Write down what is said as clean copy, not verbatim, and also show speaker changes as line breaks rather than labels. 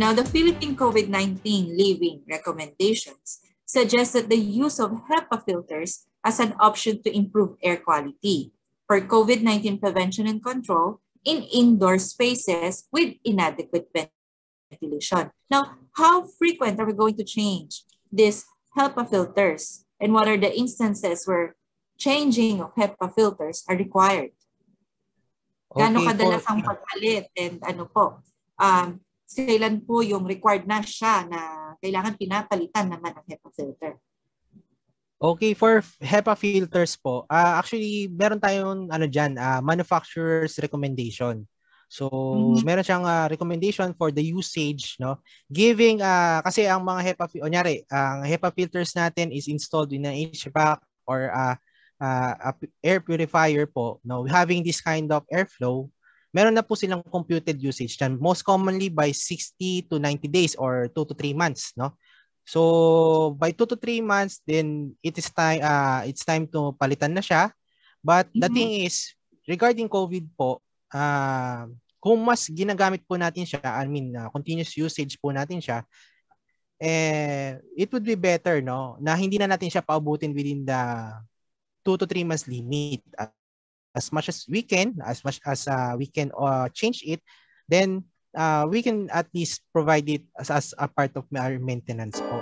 Now, the Philippine COVID-19 living recommendations suggest that the use of HEPA filters as an option to improve air quality for COVID-19 prevention and control in indoor spaces with inadequate ventilation. Now, how frequent are we going to change these HEPA filters? And what are the instances where changing of HEPA filters are required? Gaano kadalas ang pagpalit and ano po? Kailan po yung required na siya na kailangan pinapalitan naman ng HEPA filter?
Okay, for HEPA filters po, actually meron tayong manufacturer's recommendation. So, meron siyang recommendation for the usage, no? Giving kasi ang mga ang HEPA filters natin is installed in an HVAC or air purifier po, no? Having this kind of airflow, meron na po silang computed usage dyan, most commonly by 60 to 90 days or 2 to 3 months, no? So by 2 to 3 months, then it's time to palitan na siya. But the thing is, regarding COVID po, kung mas ginagamit po natin siya, continuous usage po natin siya, it would be better, no, na hindi na natin siya paubutin within the 2 to 3 months limit. As much as we can change it, then we can at least provide it as a part of our maintenance po.